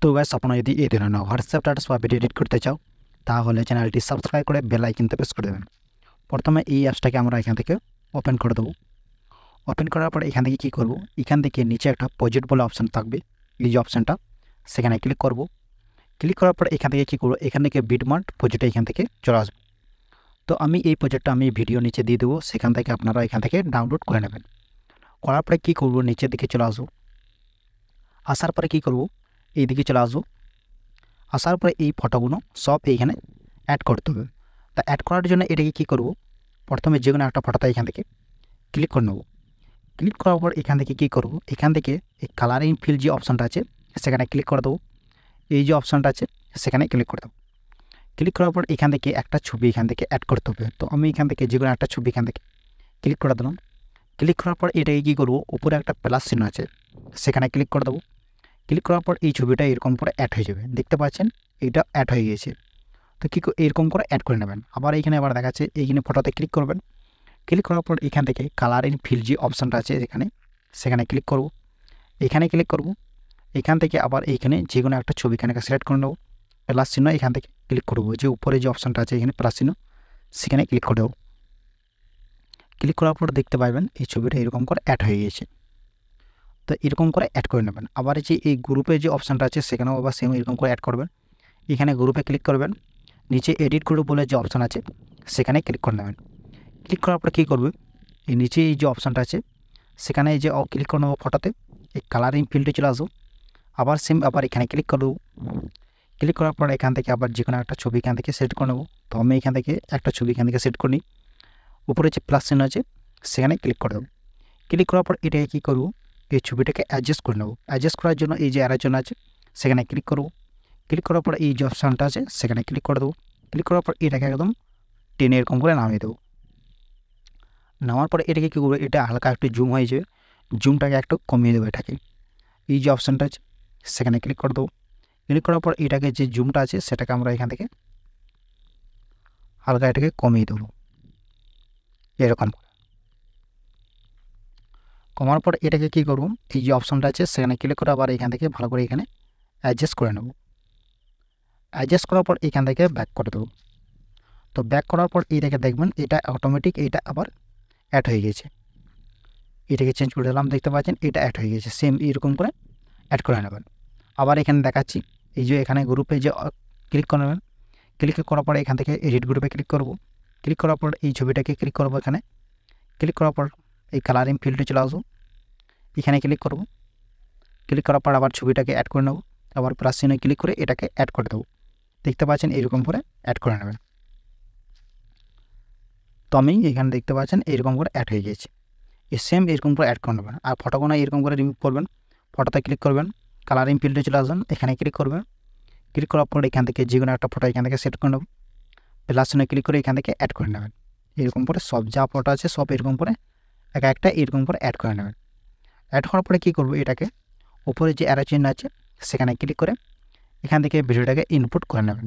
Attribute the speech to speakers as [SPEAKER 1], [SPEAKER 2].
[SPEAKER 1] তো গাইস আপনারা যদি এই ধরনের হোয়াটসঅ্যাপ স্ট্যাটাস বা ভিডিও এডিট করতে চাও তাহলে চ্যানেলটি সাবস্ক্রাইব করে বেল আইকনটি প্রেস করে দেবেন। প্রথমে এই অ্যাপসটাকে আমরা এখান থেকে ওপেন করে দেবো। ওপেন করার পরে এখান থেকে কী করব, এখান থেকে নিচে একটা প্রজেক্ট বলে অপশান থাকবে, এই যে অপশানটা সেখানে ক্লিক করব। ক্লিক করার পরে এখান থেকে কী করবো, এখান থেকে বিটমার্ট প্রজেক্টটা এখান থেকে চলে আসবে। তো আমি এই প্রজেক্টটা আমি ভিডিও নিচে দিয়ে দেবো, সেখান থেকে আপনারা এখান থেকে ডাউনলোড করে নেবেন। করার পরে কী করবো, নিচের দিকে চলে আসবো। আসার পরে কী করব, এই দিকে চলে আসবো। আসার পরে এই ফটোগুলো সব এইখানে অ্যাড করতে হবে। তা অ্যাড করার জন্য এটাকে কী করব, প্রথমে যে কোনো একটা ফটোতে এখান থেকে ক্লিক করে নেব। ক্লিক করার পর এখান থেকে কী করব, এখান থেকে এই কালারিং ফিল যে অপশানটা আছে সেখানে ক্লিক করে দেবো। এই যে অপশানটা আছে সেখানে ক্লিক করে দেবো। ক্লিক করার পর এখান থেকে একটা ছবি এখান থেকে অ্যাড করতে হবে। তো আমি এখান থেকে যে কোনো একটা ছবি এখান থেকে ক্লিক করে দিলাম। ক্লিক করার পর এটাকে কী করবো, উপরে একটা প্লাস চিহ্ন আছে সেখানে ক্লিক করে দেবো। ক্লিক করার পর এই ছবিটা এরকম করে অ্যাড হয়ে যাবে, দেখতে পাচ্ছেন এইটা অ্যাড হয়ে গিয়েছে। তো কী এরকম করে অ্যাড করে নেবেন। আবার এইখানে আবার দেখাচ্ছে, এইখানে ফটোতে ক্লিক করবেন। ক্লিক করার পর এখান থেকে কালার ইন ফিল যে অপশানটা আছে এখানে সেখানে ক্লিক করব। এখানে ক্লিক করব। এখান থেকে আবার এইখানে যে কোনো একটা ছবি এখানে সিলেক্ট করে নেব, প্লাস চিহ্ন এখান থেকে ক্লিক করব, যে উপরে যে অপশানটা আছে এখানে প্লাস চিহ্ন সেখানে ক্লিক করে দেবো। ক্লিক করার পর দেখতে পাবেন এই ছবিটা এরকম করে অ্যাড হয়ে গিয়েছে। তো এরকম করে অ্যাড করে নেবেন। আবার যে এই গ্রুপে যে অপশানটা আছে সেখানেও আবার সেম এরকম করে অ্যাড করবেন। এখানে গ্রুপে ক্লিক করবেন, নিচে এডিট গ্রুপ বলে যে অপশান আছে সেখানে ক্লিক করে নেবেন। ক্লিক করার পর কী করবে, এই নিচে এই যে অপশানটা আছে সেখানে এই যে ক্লিক করে নেবো ফটোতে, এই কালারিং ফিল্ডে চলে আসবো। আবার সেম আবার এখানে ক্লিক করে দেবো। ক্লিক করার পর এখান থেকে আবার যে কোনো একটা ছবি এখান থেকে সেট করে নেবো। তো আমি এখান থেকে একটা ছবি এখান থেকে সেট করে নিই। উপরে যে প্লাস চিহ্ন আছে সেখানে ক্লিক করে দেবো। ক্লিক করার পর এটাকে কী করবো, এই ছবিটাকে অ্যাডজাস্ট করে নেবো। অ্যাডজাস্ট করার জন্য এই যে অ্যারোর জন্য আছে সেখানে ক্লিক করবো। ক্লিক করার পর এই যে অপশানটা আছে সেখানে ক্লিক করে দেবো। ক্লিক করার পর এটাকে একদম টেনে এরকম করে নামিয়ে দেবো। নামার পরে এটাকে কী করবো, এটা হালকা একটু জুম হয়ে যাবে, জুমটাকে একটু কমিয়ে দেবো। এটাকে এই যে অপশানটা আছে সেখানে ক্লিক করে দেবো। ক্লিক করার পর এটাকে যে জুমটা আছে সেটাকে আমরা এখান থেকে হালকা এটাকে কমিয়ে দেবো এরকম। কমার পর এটাকে কী করব, এই যে অপশানটা আছে সেখানে ক্লিক করে আবার এখান থেকে ভালো করে এখানে অ্যাডজাস্ট করে নেব। অ্যাডজাস্ট করার পর এখান থেকে ব্যাক করে দেবো। তো ব্যাক করার পর এটাকে দেখবেন এটা অটোমেটিক এটা আবার অ্যাড হয়ে গেছে। এটাকে চেঞ্জ করে দিলাম, দেখতে পাচ্ছেন এটা অ্যাড হয়ে গেছে। সেম এরকম করে অ্যাড করে নেবেন। আবার এখানে দেখাচ্ছি, এই যে এখানে গ্রুপে যে ক্লিক করে নেবেন। ক্লিক করার পরে এখান থেকে এডিট গ্রুপে ক্লিক করব। ক্লিক করার পর এই ছবিটাকে ক্লিক করবো। এখানে ক্লিক করার পর এই কালারিং ফিল্ডে চলে আসবো, এখানে ক্লিক করব। ক্লিক করার পর আবার ছবিটাকে অ্যাড করে নেব। আবার প্লাস চিহ্নে ক্লিক করে এটাকে অ্যাড করে দেবো। দেখতে পাচ্ছেন এরকম করে অ্যাড করে নেবেন। তো আমি এখানে দেখতে পাচ্ছেন এরকম করে অ্যাড হয়ে গিয়েছে। সেম এরকম করে অ্যাড করে নেবেন। আর ফটোগুলো এরকম করে রিমুভ করবেন। ফটোতে ক্লিক করবেন, কালারিং ফিল্ডে চলে আসবেন, এখানে ক্লিক করবেন। ক্লিক করার পর এখান থেকে যে কোনো একটা ফটো এখান থেকে সেট করে নেব। প্লাস চিহ্নে ক্লিক করে এখান থেকে অ্যাড করে নেবেন। এরকম করে সব যা ফটো আছে সব এরকম করে একটা এরকম করে অ্যাড করে নেবেন। অ্যাড করার পরে কী করবো, এটাকে উপরে যে অ্যারো চিহ্ন আছে সেখানে ক্লিক করে এখান থেকে ভিডিওটাকে ইনপুট করে নেবেন।